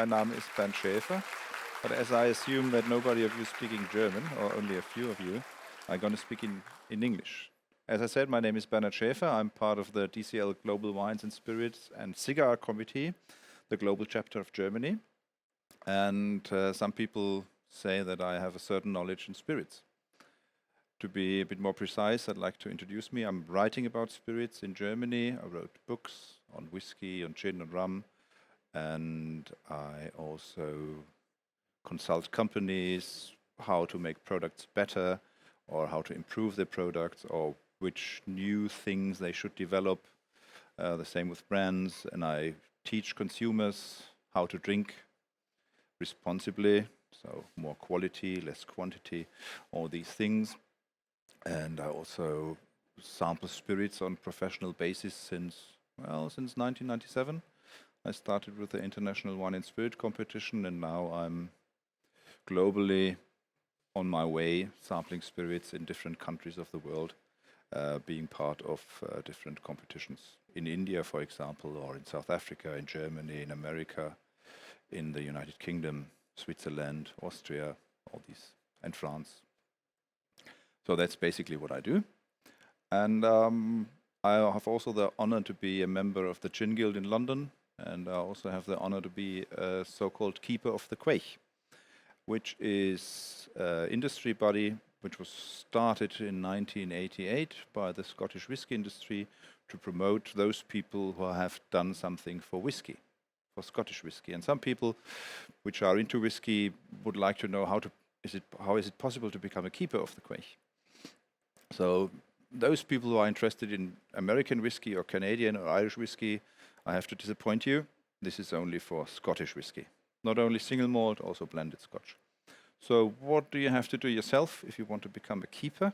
my name is Bernhard Schafer, but as I assume that nobody of you is speaking German, or only a few of you, I'm going to speak in English. As I said, my name is Bernhard Schafer. I'm part of the DCL Global Wines and Spirits and Cigar Committee, the global chapter of Germany. And some people say that I have a certain knowledge in spirits. To be a bit more precise, I'd like to introduce me. I'm writing about spirits in Germany. I wrote books on whiskey, on gin and rum, and I also consult companies how to make products better or how to improve their products or which new things they should develop. The same with brands, and I teach consumers how to drink responsibly, so more quality, less quantity, all these things. And I also sample spirits on professional basis since 1997. I started with the International Wine and Spirit competition, and now I'm globally on my way sampling spirits in different countries of the world, being part of different competitions. In India, for example, or in South Africa, in Germany, in America, in the United Kingdom, Switzerland, Austria, all these, and France. So that's basically what I do. And I have also the honor to be a member of the Gin Guild in London, and I also have the honor to be a so-called Keeper of the Quaich, which is an industry body which was started in 1988 by the Scottish whisky industry to promote those people who have done something for whiskey, for Scottish whisky. And some people which are into whiskey would like to know how is it possible to become a keeper of the Quaich. So those people who are interested in American whiskey or Canadian or Irish whiskey, I have to disappoint you. This is only for Scottish whiskey. Not only single malt, also blended Scotch. So what do you have to do yourself if you want to become a keeper?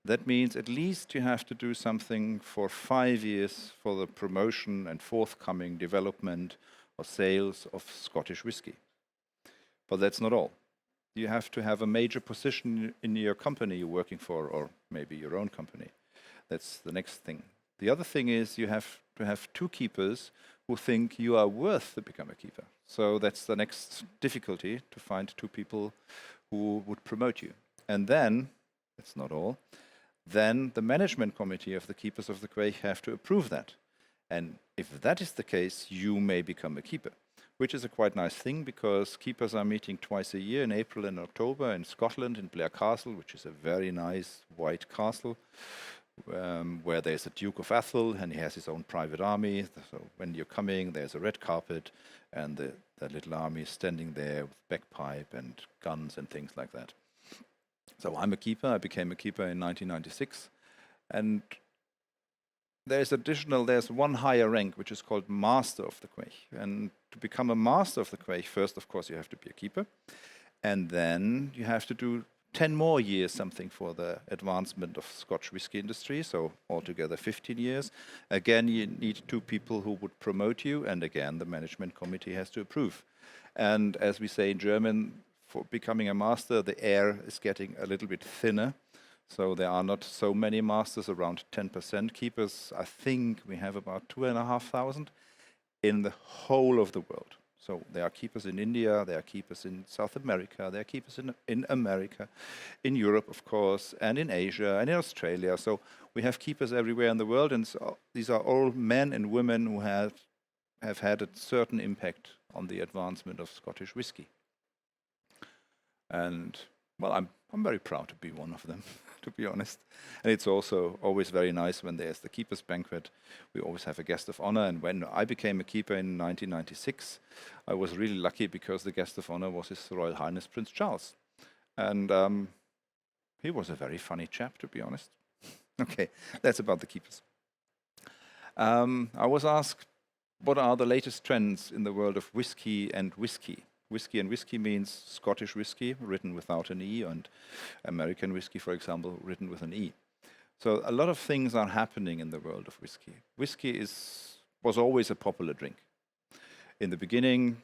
That means at least you have to do something for 5 years for the promotion and forthcoming development or sales of Scottish whiskey. But that's not all. You have to have a major position in your company you're working for, or maybe your own company. That's the next thing. The other thing is you have to have two keepers who think you are worth to become a keeper. So that's the next difficulty, to find two people who would promote you. And then, that's not all, then the management committee of the Keepers of the Quaich have to approve that. And if that is the case, you may become a keeper, which is a quite nice thing because keepers are meeting twice a year in April and October in Scotland, in Blair Castle, which is a very nice white castle, where there's a Duke of Atholl and he has his own private army. So when you're coming, there's a red carpet and the little army is standing there with bagpipe and guns and things like that. So I'm a keeper. I became a keeper in 1996. And there's one higher rank, which is called Master of the Quaich. And to become a Master of the Quaich, first, of course, you have to be a keeper. And then you have to do 10 more years something for the advancement of Scotch whisky industry, so altogether 15 years. Again, you need two people who would promote you, and again, the management committee has to approve. And as we say in German, for becoming a master, the air is getting a little bit thinner. So there are not so many masters, around 10% keepers. I think we have about 2,500 in the whole of the world. So there are keepers in India, there are keepers in South America, there are keepers in America, in Europe, of course, and in Asia, and in Australia. So we have keepers everywhere in the world, and so these are all men and women who have had a certain impact on the advancement of Scottish whisky. And, well, I'm very proud to be one of them, to be honest. And it's also always very nice when there's the Keeper's Banquet. We always have a guest of honor. And when I became a keeper in 1996, I was really lucky because the guest of honor was His Royal Highness Prince Charles. And he was a very funny chap, to be honest. Okay, that's about the keepers. I was asked, what are the latest trends in the world of whiskey and whiskey? Whiskey and whiskey means Scottish whiskey, written without an E, and American whiskey, for example, written with an E. So a lot of things are happening in the world of whiskey. Whiskey was always a popular drink. In the beginning,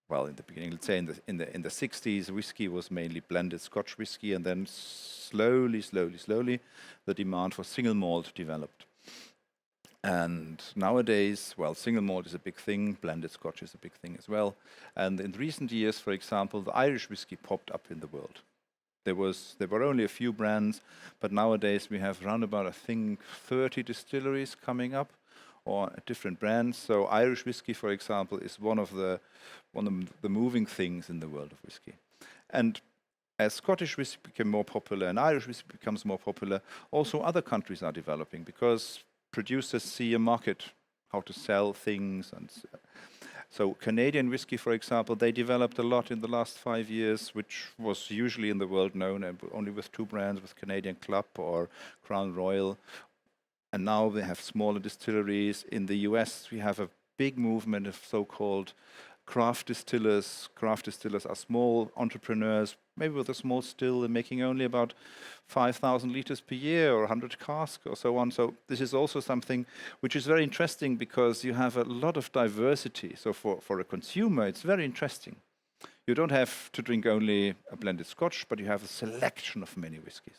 let's say in the 60s, whiskey was mainly blended Scotch whiskey, and then slowly, the demand for single malt developed. And nowadays, well, single malt is a big thing, blended Scotch is a big thing as well. And in recent years, for example, the Irish whiskey popped up in the world. There were only a few brands, but nowadays we have around about, I think, 30 distilleries coming up, or different brands. So Irish whiskey, for example, is one of the moving things in the world of whiskey. And as Scottish whiskey became more popular and Irish whiskey becomes more popular, also other countries are developing because producers see a market, how to sell things. And so Canadian whiskey, for example, they developed a lot in the last 5 years, which was usually in the world known and only with two brands, with Canadian Club or Crown Royal. And now they have smaller distilleries. In the US, we have a big movement of so-called craft distillers. Craft distillers are small entrepreneurs, maybe with a small still, and making only about 5,000 liters per year or 100 casks or so on. So this is also something which is very interesting because you have a lot of diversity. So for a consumer, it's very interesting. You don't have to drink only a blended Scotch, but you have a selection of many whiskies.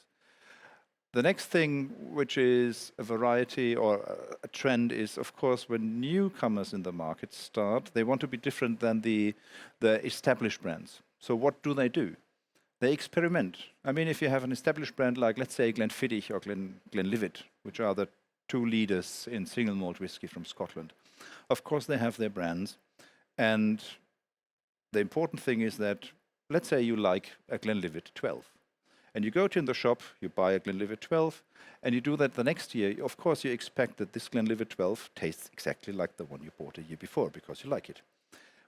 The next thing, which is a variety or a trend, is, of course, when newcomers in the market start, they want to be different than the established brands. So what do? They experiment. I mean, if you have an established brand like, let's say, Glenfiddich or Glenlivet, which are the two leaders in single malt whiskey from Scotland, of course, they have their brands. And the important thing is that, let's say you like a Glenlivet 12. And you go to in the shop, you buy a Glenlivet 12, and you do that the next year. Of course, you expect that this Glenlivet 12 tastes exactly like the one you bought a year before because you like it.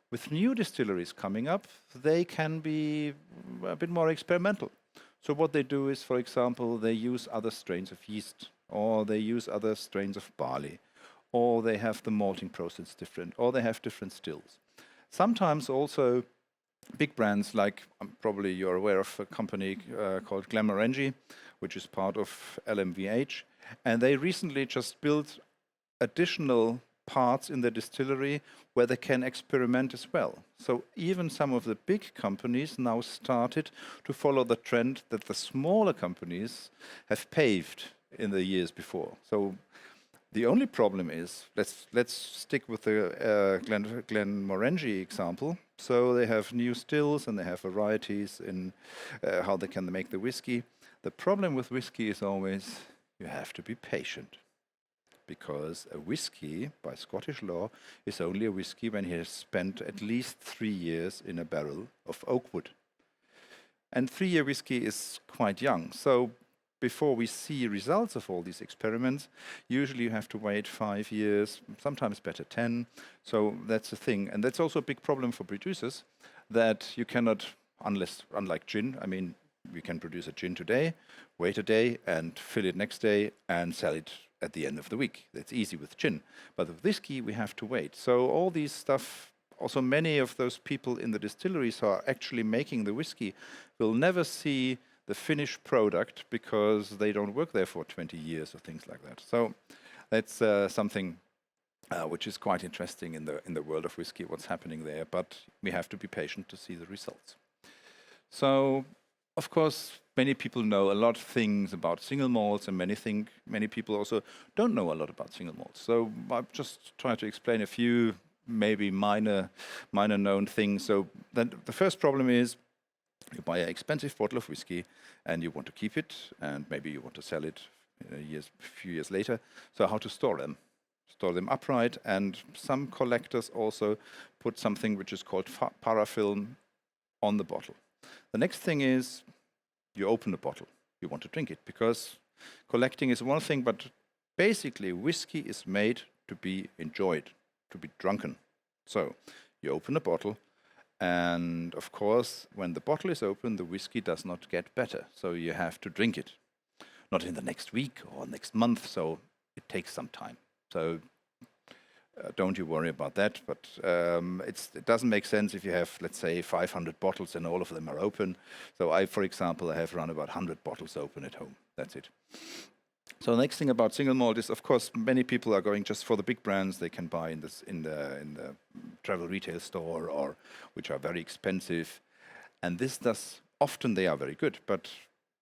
With new distilleries coming up, they can be a bit more experimental. So what they do is, for example, they use other strains of yeast, or they use other strains of barley, or they have the malting process different, or they have different stills. Sometimes also big brands like, probably you're aware of a company called Glenmorangie, which is part of LMVH, and they recently just built additional parts in the distillery where they can experiment as well. So even some of the big companies now started to follow the trend that the smaller companies have paved in the years before. So the only problem is, let's stick with the Glenmorangie example. So they have new stills and they have varieties in how they can make the whiskey. The problem with whiskey is always you have to be patient, because a whiskey, by Scottish law, is only a whiskey when he has spent at least 3 years in a barrel of oak wood. And 3-year whiskey is quite young. So before we see results of all these experiments, usually you have to wait 5 years, sometimes better 10. So that's the thing. And that's also a big problem for producers, that you cannot, unlike gin, I mean, we can produce a gin today, wait a day, and fill it next day, and sell it at the end of the week. That's easy with gin. But with whiskey, we have to wait. So all these stuff, also many of those people in the distilleries who are actually making the whiskey will never see the finished product because they don't work there for 20 years or things like that. So that's something which is quite interesting in the world of whiskey, what's happening there. But we have to be patient to see the results. So, of course, many people know a lot of things about single malts, and many people also don't know a lot about single malts. So I'll just try to explain a few maybe minor known things. So then the first problem is, you buy an expensive bottle of whiskey and you want to keep it, and maybe you want to sell it a few years later. So how to store them? Store them upright, and some collectors also put something which is called parafilm on the bottle. The next thing is, you open the bottle. You want to drink it, because collecting is one thing, but basically whiskey is made to be enjoyed, to be drunken. So you open a bottle, and of course, when the bottle is open, the whiskey does not get better. So you have to drink it. Not in the next week or next month, so it takes some time. So don't you worry about that. But it doesn't make sense if you have, let's say, 500 bottles and all of them are open. So for example, I have around about 100 bottles open at home. That's it. So the next thing about single malt is, of course, many people are going just for the big brands they can buy in the travel retail store, or which are very expensive. And often they are very good, but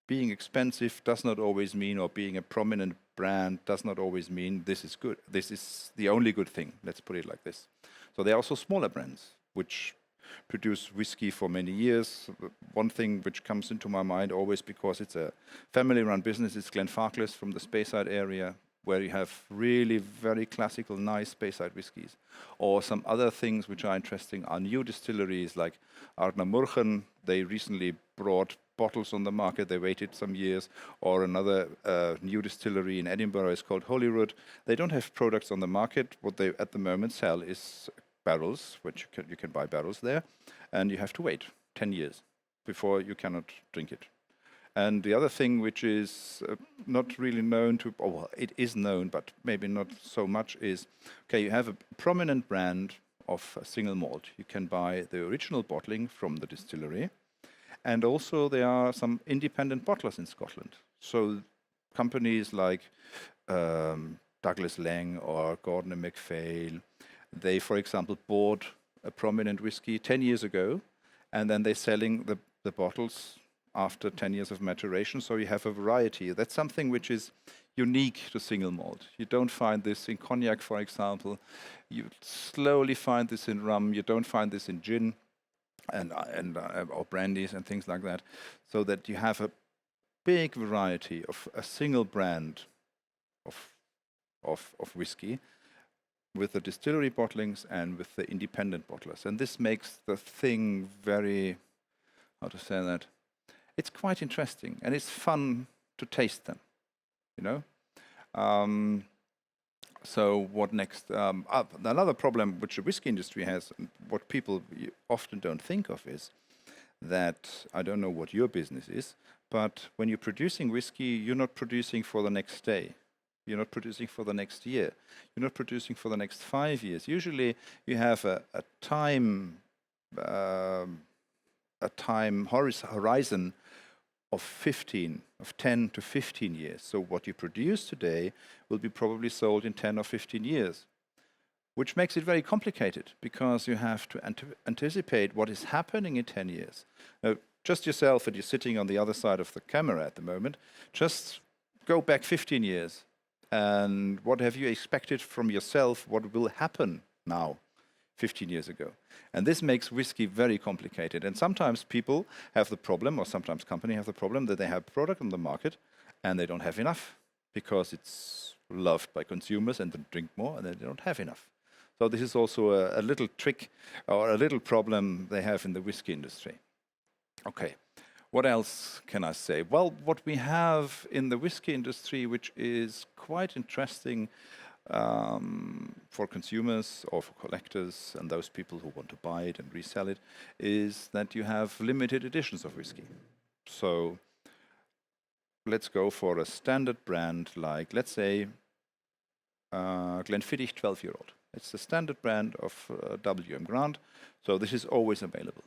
being expensive does not always mean, or being a prominent brand does not always mean this is good. This is the only good thing. Let's put it like this. So there are also smaller brands which produce whiskey for many years. One thing which comes into my mind always, because it's a family-run business, is Glenfarclas from the Speyside area, where you have really very classical, nice Speyside whiskies. Or some other things which are interesting are new distilleries like Ardnamurchen. They recently brought bottles on the market. They waited some years. Or another new distillery in Edinburgh is called Holyrood. They don't have products on the market. What they at the moment sell is barrels, which you can buy barrels there, and you have to wait 10 years before you cannot drink it. And the other thing which is not really known to, oh, well, it is known, but maybe not so much, is, okay, you have a prominent brand of a single malt. You can buy the original bottling from the distillery, and also there are some independent bottlers in Scotland. So companies like Douglas Lang or Gordon and MacPhail, they, for example, bought a prominent whiskey 10 years ago, and then they're selling the bottles after 10 years of maturation, so you have a variety. That's something which is unique to single malt. You don't find this in cognac, for example. You slowly find this in rum. You don't find this in gin or brandies and things like that. So that you have a big variety of a single brand of whiskey with the distillery bottlings and with the independent bottlers. And this makes the thing very, how to say that, it's quite interesting, and it's fun to taste them, you know. So what next? Another problem which the whiskey industry has, and what people often don't think of, is that, I don't know what your business is, but when you're producing whiskey, you're not producing for the next day. You're not producing for the next year. You're not producing for the next 5 years. Usually you have a time horizon of 10 to 15 years. So what you produce today will be probably sold in 10 or 15 years, which makes it very complicated, because you have to anticipate what is happening in 10 years. Now, just yourself, and you're sitting on the other side of the camera at the moment, just go back 15 years, and what have you expected from yourself, what will happen now, 15 years ago? And this makes whiskey very complicated. And sometimes people have the problem, or sometimes companies have the problem, that they have a product on the market and they don't have enough because it's loved by consumers and they drink more and they don't have enough. So this is also a little trick or a little problem they have in the whiskey industry. Okay, what else can I say? Well, what we have in the whiskey industry, which is quite interesting, for consumers or for collectors and those people who want to buy it and resell it, is that you have limited editions of whiskey. So let's go for a standard brand like, let's say, Glenfiddich 12-year-old. It's the standard brand of W.M. Grant, so this is always available.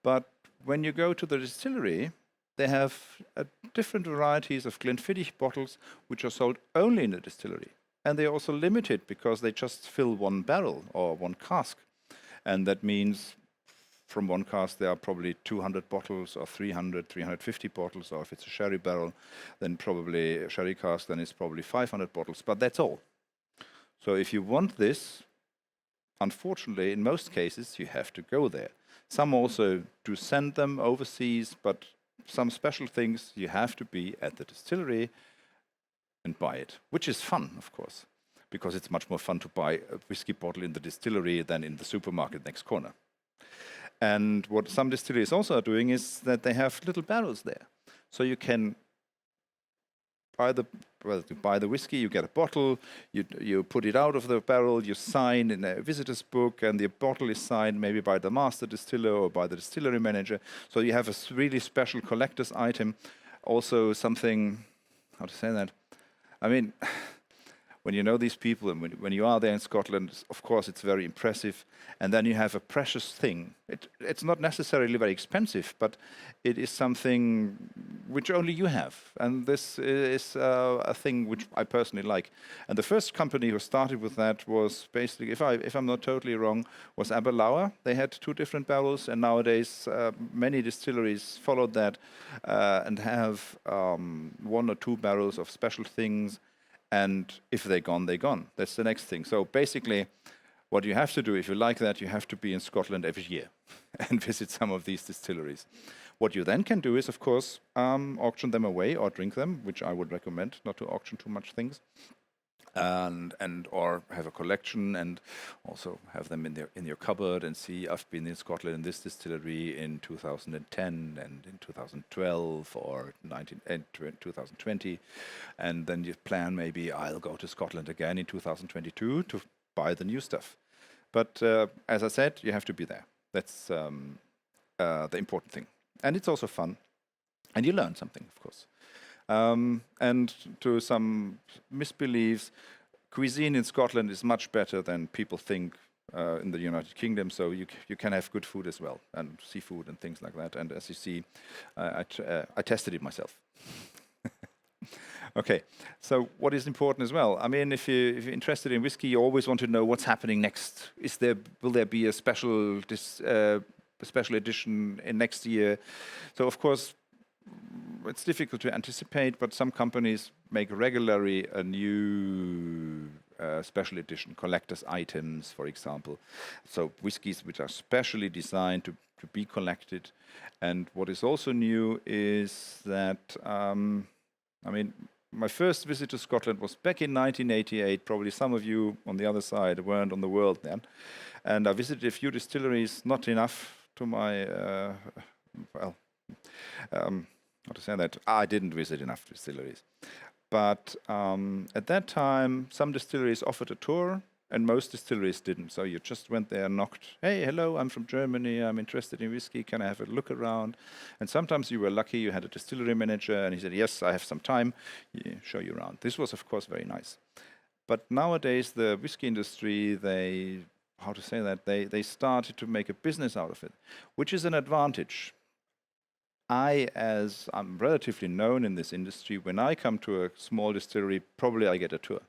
But when you go to the distillery, they have different varieties of Glenfiddich bottles which are sold only in the distillery. And they're also limited because they just fill one barrel or one cask. And that means from one cask there are probably 200 bottles or 300, 350 bottles, or if it's a sherry barrel, then probably a sherry cask, then it's probably 500 bottles, but that's all. So if you want this, unfortunately, in most cases, you have to go there. Some also do send them overseas, but some special things you have to be at the distillery and buy it, which is fun, of course, because it's much more fun to buy a whiskey bottle in the distillery than in the supermarket next corner. And what some distilleries also are doing is that they have little barrels there. So you can to buy the whiskey, you get a bottle, you put it out of the barrel, you sign in a visitor's book, and the bottle is signed maybe by the master distiller or by the distillery manager. So you have a really special collector's item. Also something, how to say that? I mean, when you know these people, and when you are there in Scotland, of course, it's very impressive. And then you have a precious thing. It's not necessarily very expensive, but it is something which only you have. And this is a thing which I personally like. And the first company who started with that was basically, if I'm not totally wrong, was Aberlour. They had 2 different barrels, and nowadays many distilleries followed that and have 1 or 2 barrels of special things. And if they're gone, they're gone. That's the next thing. So basically, what you have to do, if you like that, you have to be in Scotland every year and visit some of these distilleries. What you then can do is, of course, auction them away or drink them, which I would recommend, not to auction too much things, and or have a collection and also have them in your cupboard and see, I've been in Scotland in this distillery in 2010 and in 2012 or 2020, and then you plan maybe I'll go to Scotland again in 2022 to buy the new stuff. But as I said, you have to be there. That's the important thing. And it's also fun. And you learn something, of course. And to some misbeliefs, cuisine in Scotland is much better than people think in the United Kingdom. So you can have good food as well, and seafood and things like that. And as you see, I tested it myself. Okay, so what is important as well? I mean, if you're interested in whiskey, you always want to know what's happening next. Will there be a special edition in next year? So of course, it's difficult to anticipate, but some companies make regularly a new special edition, collector's items, for example. So whiskies which are specially designed to be collected. And what is also new is that, I mean, my first visit to Scotland was back in 1988. Probably some of you on the other side weren't on the world then. And I visited a few distilleries, not enough to my, how to say that? I didn't visit enough distilleries. But at that time, some distilleries offered a tour, and most distilleries didn't. So you just went there, knocked, hey, hello, I'm from Germany, I'm interested in whiskey, can I have a look around? And sometimes you were lucky, you had a distillery manager, and he said, yes, I have some time, show you around. This was, of course, very nice. But nowadays, the whiskey industry, they started to make a business out of it, which is an advantage. As I'm relatively known in this industry, when I come to a small distillery, probably I get a tour.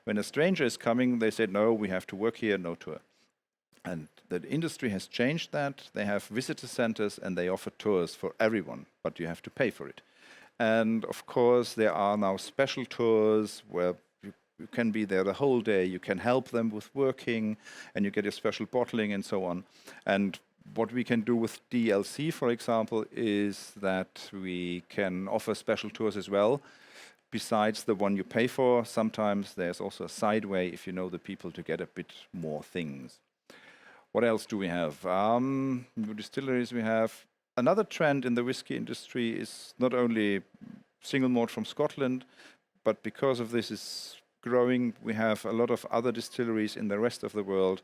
When a stranger is coming, they say, no, we have to work here, no tour. And the industry has changed that. They have visitor centers and they offer tours for everyone, but you have to pay for it. And of course, there are now special tours where you can be there the whole day, you can help them with working, and you get a special bottling and so on. And what we can do with DLC, for example, is that we can offer special tours as well. Besides the one you pay for, sometimes there's also a side way, if you know the people, to get a bit more things. What else do we have? New distilleries we have. Another trend in the whiskey industry is not only single malt from Scotland, but because of this is growing, we have a lot of other distilleries in the rest of the world.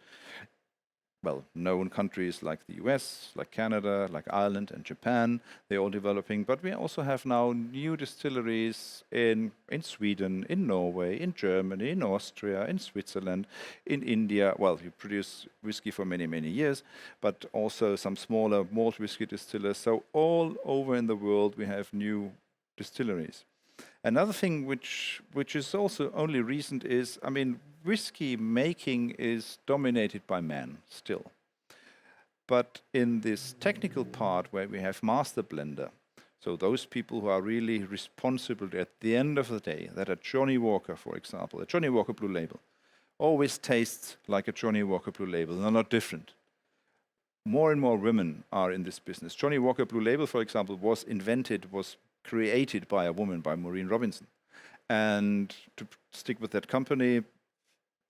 Well, known countries like the US, like Canada, like Ireland and Japan, they're all developing. But we also have now new distilleries in Sweden, in Norway, in Germany, in Austria, in Switzerland, in India. Well, we produce whiskey for many, many years, but also some smaller malt whiskey distillers. So all over in the world, we have new distilleries. Another thing which is also only recent is, I mean, whiskey making is dominated by men still. But in this technical part where we have master blender, so those people who are really responsible at the end of the day, that a Johnny Walker, for example, a Johnny Walker Blue Label, always tastes like a Johnny Walker Blue Label, they're not different. More and more women are in this business. Johnny Walker Blue Label, for example, was created by a woman, by Maureen Robinson. And to stick with that company,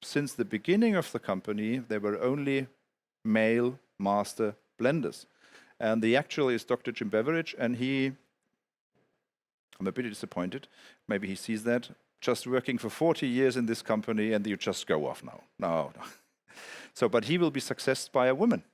since the beginning of the company, there were only male master blenders. And the actual is Dr. Jim Beveridge, and I'm a bit disappointed, maybe he sees that, just working for 40 years in this company, and you just go off now. No. So, but he will be successed by a woman.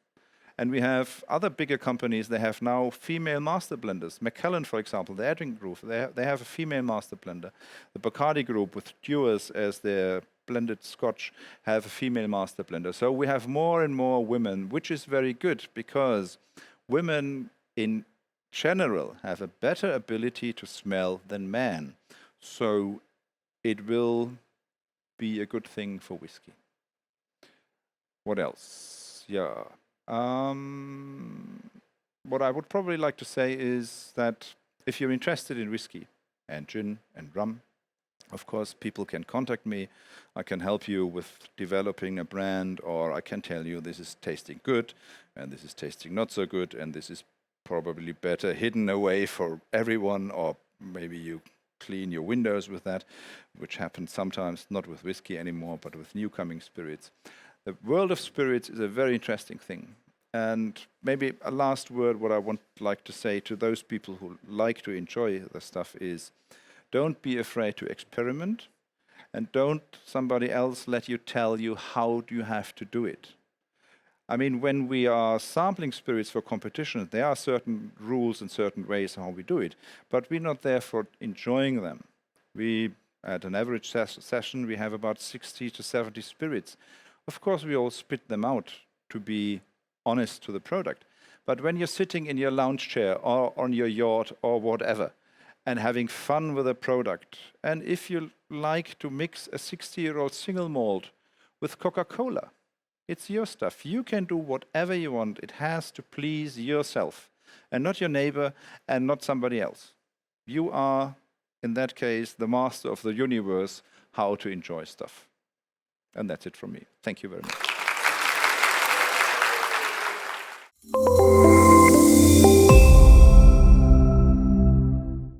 And we have other bigger companies, they have now female master blenders. Macallan, for example, the Edring Group, they have a female master blender. The Bacardi Group with Dewars as their blended scotch have a female master blender. So we have more and more women, which is very good because women in general have a better ability to smell than men. So it will be a good thing for whiskey. What else? Yeah. What I would probably like to say is that if you're interested in whiskey and gin and rum, of course, people can contact me. I can help you with developing a brand, or I can tell you this is tasting good, and this is tasting not so good, and this is probably better hidden away for everyone, or maybe you clean your windows with that, which happens sometimes, not with whiskey anymore, but with new coming spirits. The world of spirits is a very interesting thing. And maybe a last word, what I would like to say to those people who like to enjoy the stuff is, don't be afraid to experiment, and don't somebody else let you tell you how you have to do it. I mean, when we are sampling spirits for competition, there are certain rules and certain ways how we do it, but we're not there for enjoying them. We, at an average session, we have about 60 to 70 spirits. Of course, we all spit them out to be honest to the product. But when you're sitting in your lounge chair or on your yacht or whatever, and having fun with a product, and if you like to mix a 60-year-old single malt with Coca-Cola, it's your stuff. You can do whatever you want. It has to please yourself, and not your neighbor, and not somebody else. You are, in that case, the master of the universe, how to enjoy stuff. And that's it from me. Thank you very much.